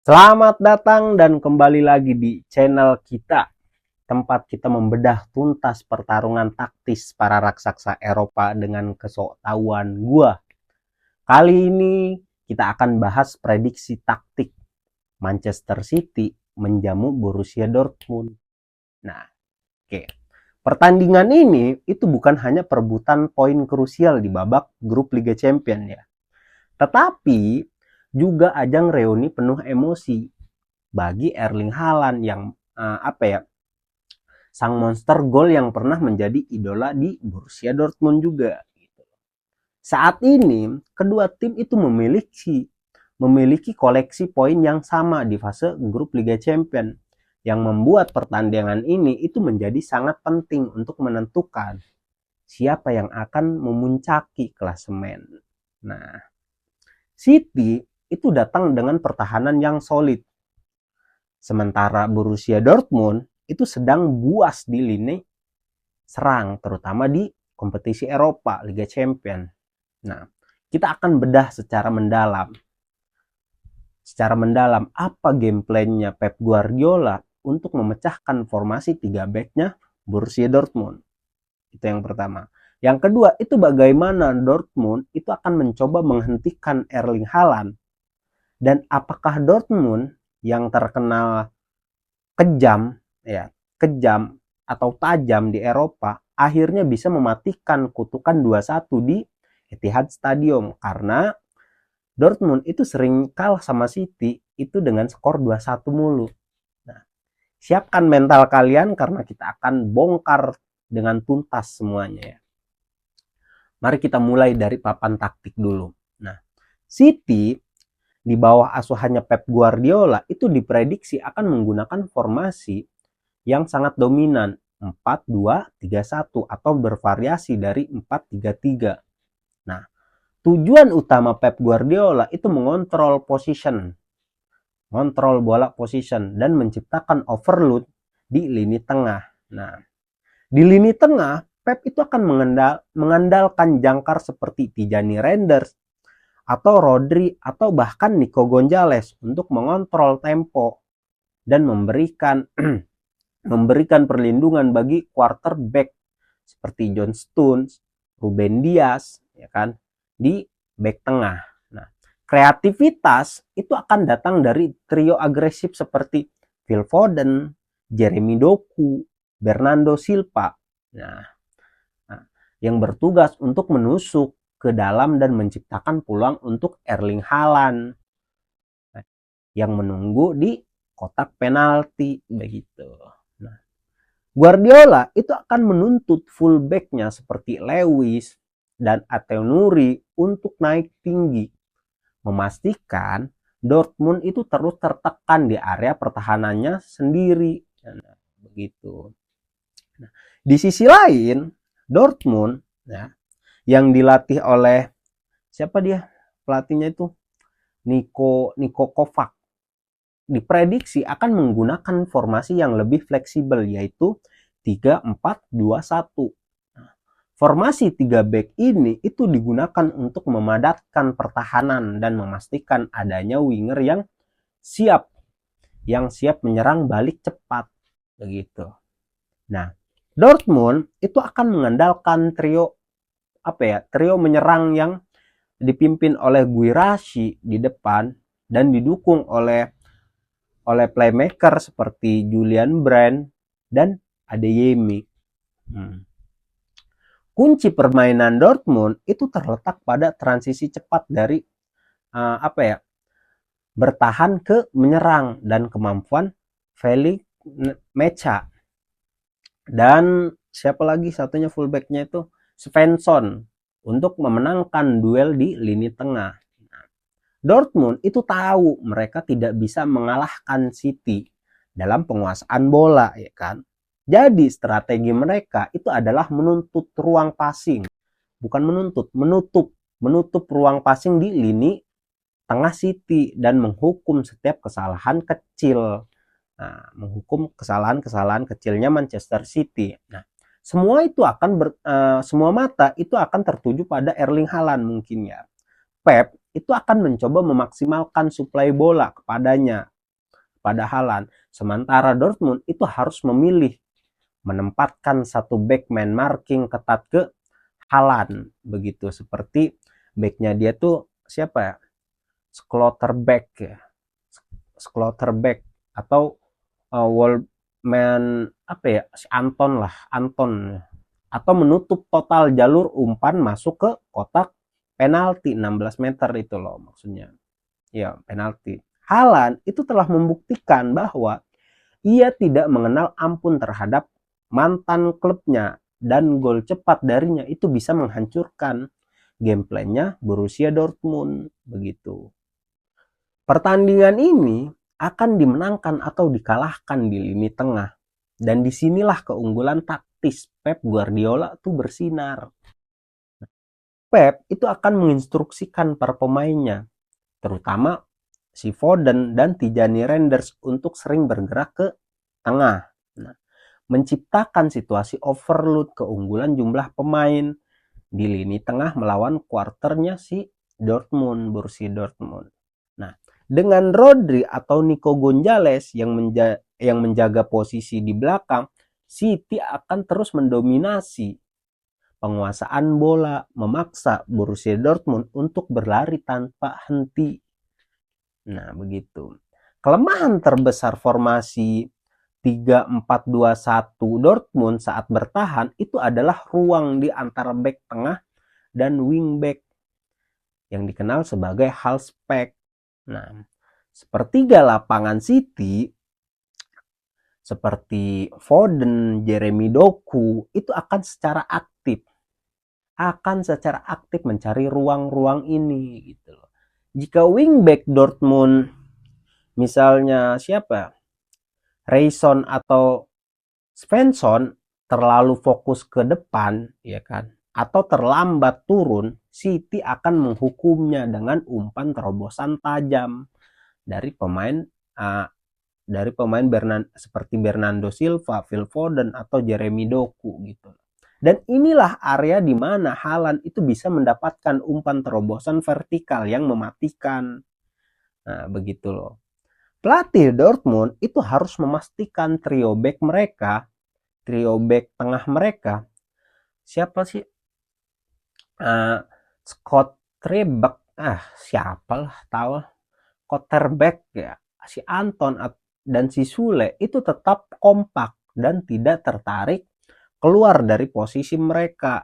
Selamat datang dan kembali lagi di channel kita, tempat kita membedah tuntas pertarungan taktis para raksasa Eropa dengan kesoktahuan gua. Kali ini kita akan bahas prediksi taktik Manchester City menjamu Borussia Dortmund. Nah, oke. Pertandingan ini itu bukan hanya perebutan poin krusial di babak grup Liga Champions ya, tetapi juga ajang reuni penuh emosi bagi Erling Haaland yang sang monster gol yang pernah menjadi idola di Borussia Dortmund juga. Saat ini kedua tim itu memiliki koleksi poin yang sama di fase grup Liga Champions, yang membuat pertandingan ini itu menjadi sangat penting untuk menentukan siapa yang akan memuncaki klasemen. Nah, City itu datang dengan pertahanan yang solid, sementara Borussia Dortmund itu sedang buas di lini serang, terutama di kompetisi Eropa, Liga Champions. Nah, kita akan bedah secara mendalam apa game plan-nya Pep Guardiola untuk memecahkan formasi 3 back-nya Borussia Dortmund. Itu yang pertama. Yang kedua, itu bagaimana Dortmund itu akan mencoba menghentikan Erling Haaland. Dan apakah Dortmund yang terkenal kejam atau tajam di Eropa akhirnya bisa mematikan kutukan 2-1 di Etihad Stadium, karena Dortmund itu sering kalah sama City itu dengan skor 2-1 mulu. Nah, siapkan mental kalian karena kita akan bongkar dengan tuntas semuanya ya. Mari kita mulai dari papan taktik dulu. Nah, City di bawah asuhannya Pep Guardiola itu diprediksi akan menggunakan formasi yang sangat dominan 4-2-3-1 atau bervariasi dari 4-3-3. Nah, tujuan utama Pep Guardiola itu mengontrol bola position dan menciptakan overload di lini tengah. Nah, di lini tengah Pep itu akan mengandalkan jangkar seperti Tijani Reinders atau Rodri atau bahkan Nico Gonzalez untuk mengontrol tempo dan memberikan perlindungan bagi quarterback seperti John Stones, Ruben Dias, ya kan, di back tengah. Nah, kreativitas itu akan datang dari trio agresif seperti Phil Foden, Jeremy Doku, Bernardo Silva. Nah, yang bertugas untuk menusuk ke dalam dan menciptakan peluang untuk Erling Haaland yang menunggu di kotak penalti begitu. Nah, Guardiola itu akan menuntut fullback-nya seperti Lewis dan Atenuri untuk naik tinggi, memastikan Dortmund itu terus tertekan di area pertahanannya sendiri. Nah, begitu. Nah, di sisi lain, Dortmund ya, yang dilatih oleh siapa dia pelatihnya itu Niko Kovac, diprediksi akan menggunakan formasi yang lebih fleksibel, yaitu 3-4-2-1. Formasi 3 back ini itu digunakan untuk memadatkan pertahanan dan memastikan adanya winger yang siap menyerang balik cepat begitu. Nah, Dortmund itu akan mengandalkan trio menyerang yang dipimpin oleh Guirassy di depan dan didukung oleh playmaker seperti Julian Brandt dan Adeyemi. Kunci permainan Dortmund itu terletak pada transisi cepat dari bertahan ke menyerang dan kemampuan Felix Mecha. Dan siapa lagi satunya fullbacknya itu Svensson untuk memenangkan duel di lini tengah. Dortmund itu tahu mereka tidak bisa mengalahkan City dalam penguasaan bola, ya kan? Jadi strategi mereka itu adalah menuntut ruang passing, bukan menutup ruang passing di lini tengah City dan menghukum setiap kesalahan kecil. Nah, menghukum kesalahan kecilnya Manchester City. Nah, semua mata itu akan tertuju pada Erling Haaland mungkin ya. Pep itu akan mencoba memaksimalkan suplai bola kepadanya pada Haaland. Sementara Dortmund itu harus memilih menempatkan satu back man marking ketat ke Haaland begitu, seperti backnya dia tuh siapa ya, Schlotterbeck ya, Schlotterbeck atau Wallman apa ya, si Anton lah, Anton, atau menutup total jalur umpan masuk ke kotak penalti 16 meter itu loh maksudnya ya, penalti. Haaland itu telah membuktikan bahwa ia tidak mengenal ampun terhadap mantan klubnya, dan gol cepat darinya itu bisa menghancurkan gameplaynya Borussia Dortmund begitu. Pertandingan ini akan dimenangkan atau dikalahkan di lini tengah, dan disinilah keunggulan taktis Pep Guardiola tuh bersinar. Pep itu akan menginstruksikan para pemainnya, terutama si Foden dan Tijani Reinders, untuk sering bergerak ke tengah. Nah, menciptakan situasi overload keunggulan jumlah pemain di lini tengah melawan quarternya si Dortmund, Borussia Dortmund. Nah, dengan Rodri atau Nico Gonzalez yang menjaga posisi di belakang, City akan terus mendominasi penguasaan bola, memaksa Borussia Dortmund untuk berlari tanpa henti. Nah, begitu. Kelemahan terbesar formasi 3-4-2-1 Dortmund saat bertahan itu adalah ruang di antara back tengah dan wing back yang dikenal sebagai halfback. Nah, sepertiga lapangan City seperti Foden, Jeremy Doku itu akan secara aktif mencari ruang-ruang ini gitu loh. Jika wingback Dortmund misalnya siapa, Reison atau Svensson, terlalu fokus ke depan ya kan, atau terlambat turun, City akan menghukumnya dengan umpan terobosan tajam dari pemain seperti Bernardo Silva, Phil Foden atau Jeremy Doku gitu. Dan inilah area di mana Haaland itu bisa mendapatkan umpan terobosan vertikal yang mematikan. Nah, begitu loh. Pelatih Dortmund itu harus memastikan trio back tengah mereka. Siapa sih? Scott Trebek. Siapalah tahu. Quarterback ya. Si Anton dan si Sule itu tetap kompak dan tidak tertarik keluar dari posisi mereka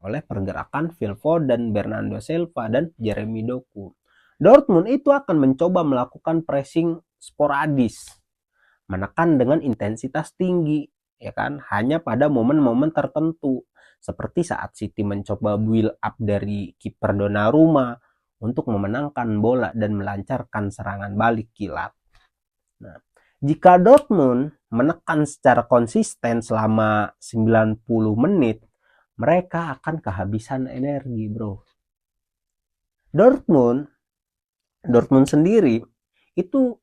oleh pergerakan Phil Foden, Bernardo Silva, dan Jeremy Doku. Dortmund itu akan mencoba melakukan pressing sporadis, menekan dengan intensitas tinggi, ya kan, hanya pada momen-momen tertentu, seperti saat City mencoba build up dari kiper Donnarumma untuk memenangkan bola dan melancarkan serangan balik kilat. Nah, jika Dortmund menekan secara konsisten selama 90 menit, mereka akan kehabisan energi, bro. Dortmund sendiri itu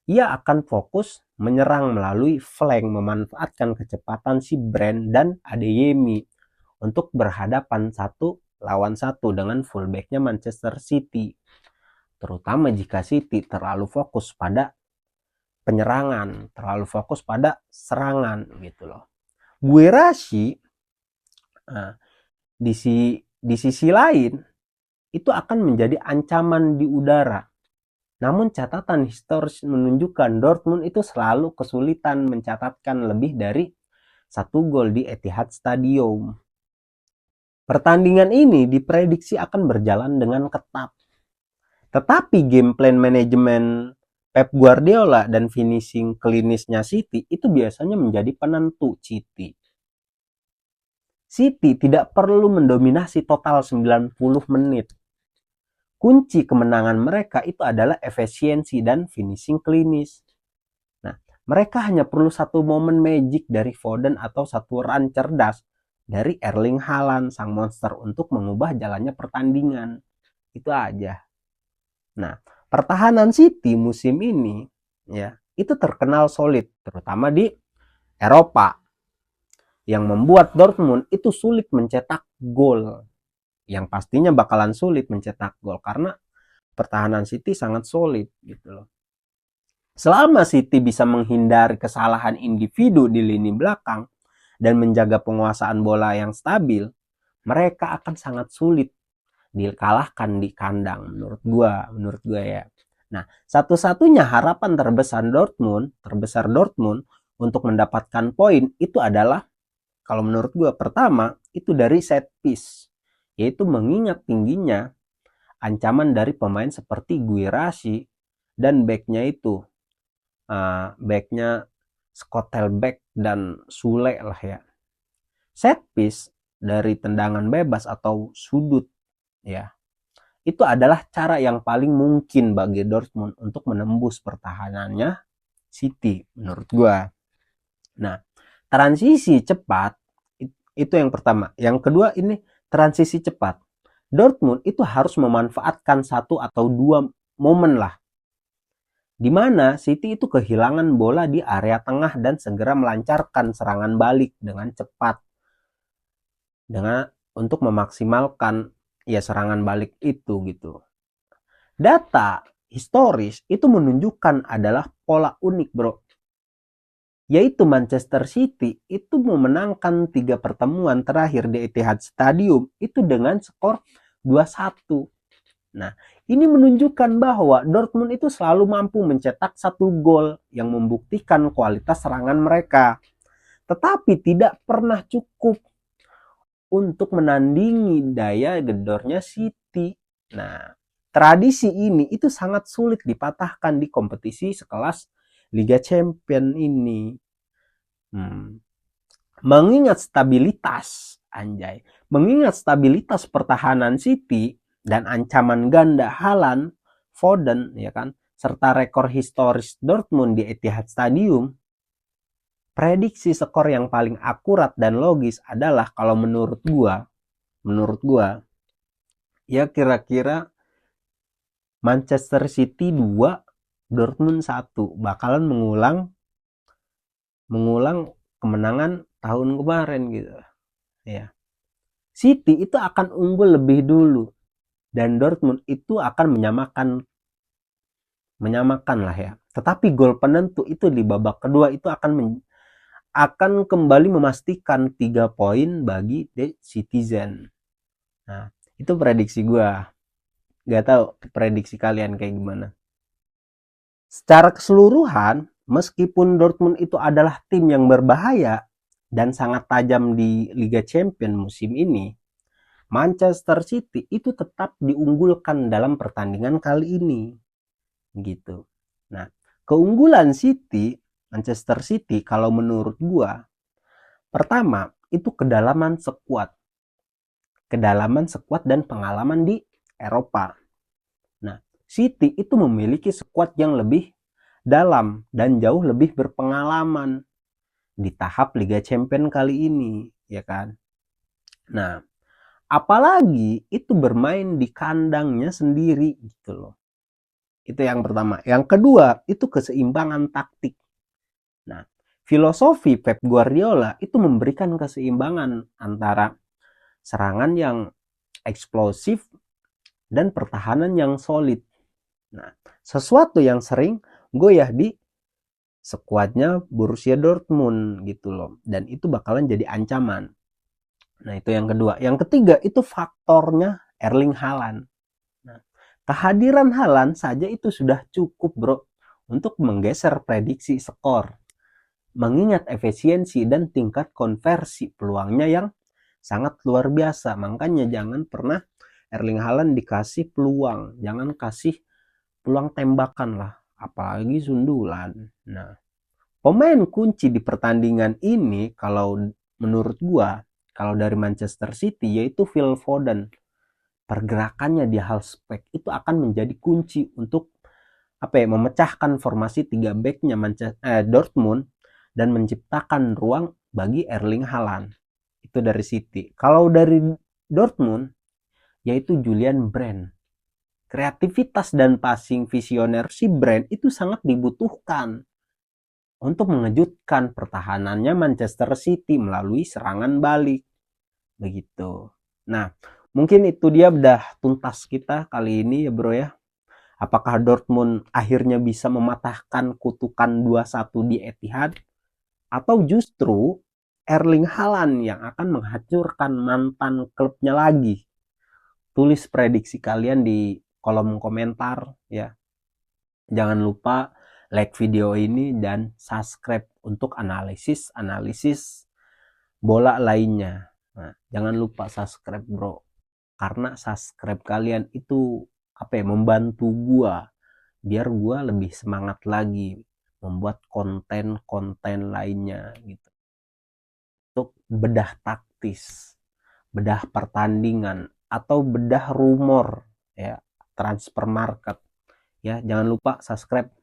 ia akan fokus menyerang melalui flank, memanfaatkan kecepatan si Brand dan Adeyemi untuk berhadapan 1-1 dengan fullbacknya Manchester City. Terutama jika City terlalu fokus pada penyerangan, terlalu fokus pada serangan gitu loh. Guirassy di sisi lain itu akan menjadi ancaman di udara. Namun catatan historis menunjukkan Dortmund itu selalu kesulitan mencatatkan lebih dari 1 gol di Etihad Stadium. Pertandingan ini diprediksi akan berjalan dengan ketat. Tetapi game plan manajemen Pep Guardiola dan finishing klinisnya City itu biasanya menjadi penentu City. City tidak perlu mendominasi total 90 menit. Kunci kemenangan mereka itu adalah efisiensi dan finishing klinis. Nah, mereka hanya perlu satu momen magic dari Foden atau satu run cerdas dari Erling Haaland, sang monster, untuk mengubah jalannya pertandingan. Itu aja. Nah, pertahanan City musim ini ya itu terkenal solid, terutama di Eropa, yang membuat Dortmund itu sulit mencetak gol. Yang pastinya bakalan sulit mencetak gol karena pertahanan City sangat solid gitu loh. Selama City bisa menghindari kesalahan individu di lini belakang dan menjaga penguasaan bola yang stabil, mereka akan sangat sulit dikalahkan di kandang menurut gua ya. Nah, satu-satunya harapan terbesar Dortmund untuk mendapatkan poin itu adalah, kalau menurut gua, pertama itu dari set piece, yaitu mengingat tingginya ancaman dari pemain seperti Guirassy dan backnya Scottelbeck dan Sule lah ya. Set piece dari tendangan bebas atau sudut ya, itu adalah cara yang paling mungkin bagi Dortmund untuk menembus pertahanannya City menurut gua. Nah, transisi cepat itu yang pertama. Yang kedua ini transisi cepat. Dortmund itu harus memanfaatkan satu atau dua momen lah, di mana City itu kehilangan bola di area tengah dan segera melancarkan serangan balik dengan cepat untuk memaksimalkan ya serangan balik itu gitu. Data historis itu menunjukkan adalah pola unik, bro. Yaitu Manchester City itu memenangkan 3 pertemuan terakhir di Etihad Stadium itu dengan skor 2-1. Nah, ini menunjukkan bahwa Dortmund itu selalu mampu mencetak 1 gol yang membuktikan kualitas serangan mereka. Tetapi tidak pernah cukup untuk menandingi daya gedornya City. Nah, tradisi ini itu sangat sulit dipatahkan di kompetisi sekelas Liga Champions ini. Mengingat stabilitas pertahanan City dan ancaman ganda Haaland, Foden ya kan, serta rekor historis Dortmund di Etihad Stadium, prediksi skor yang paling akurat dan logis adalah, kalau menurut gua ya kira-kira Manchester City 2, Dortmund 1, bakalan mengulang kemenangan tahun kemarin gitu ya. City itu akan unggul lebih dulu dan Dortmund itu akan menyamakan lah ya. Tetapi gol penentu itu di babak kedua itu akan kembali memastikan 3 poin bagi The Citizen. Nah, itu prediksi gua. Gak tahu prediksi kalian kayak gimana. Secara keseluruhan, meskipun Dortmund itu adalah tim yang berbahaya dan sangat tajam di Liga Champions musim ini, Manchester City itu tetap diunggulkan dalam pertandingan kali ini. Gitu. Nah, keunggulan Manchester City kalau menurut gua, pertama itu kedalaman skuad dan pengalaman di Eropa. Nah, City itu memiliki skuad yang lebih dalam dan jauh lebih berpengalaman di tahap Liga Champions kali ini, ya kan? Nah, apalagi itu bermain di kandangnya sendiri gitu loh. Itu yang pertama. Yang kedua, itu keseimbangan taktik. Nah, filosofi Pep Guardiola itu memberikan keseimbangan antara serangan yang eksplosif dan pertahanan yang solid. Nah, sesuatu yang sering goyah di skuadnya Borussia Dortmund gitu loh. Dan itu bakalan jadi ancaman. Nah, itu yang kedua. Yang ketiga itu faktornya Erling Haaland. Nah, kehadiran Haaland saja itu sudah cukup, bro, untuk menggeser prediksi skor. Mengingat efisiensi dan tingkat konversi peluangnya yang sangat luar biasa. Makanya jangan pernah Erling Haaland dikasih peluang. Jangan kasih peluang tembakan lah. Apalagi sundulan. Nah, pemain kunci di pertandingan ini kalau menurut gua, kalau dari Manchester City, yaitu Phil Foden. Pergerakannya di halfback itu akan menjadi kunci untuk memecahkan formasi 3 backnya Dortmund dan menciptakan ruang bagi Erling Haaland. Itu dari City. Kalau dari Dortmund, yaitu Julian Brandt. Kreativitas dan passing visioner si Brandt itu sangat dibutuhkan untuk mengejutkan pertahanannya Manchester City melalui serangan balik. Begitu. Nah, mungkin itu dia udah tuntas kita kali ini ya, bro ya. Apakah Dortmund akhirnya bisa mematahkan kutukan 2-1 di Etihad? Atau justru Erling Haaland yang akan menghancurkan mantan klubnya lagi? Tulis prediksi kalian di kolom komentar ya. Jangan lupa like video ini dan subscribe untuk analisis bola lainnya. Nah, jangan lupa subscribe bro, karena subscribe kalian itu membantu gua biar gua lebih semangat lagi membuat konten-konten lainnya gitu, untuk bedah taktis, bedah pertandingan, atau bedah rumor ya, transfer market ya. Jangan lupa subscribe.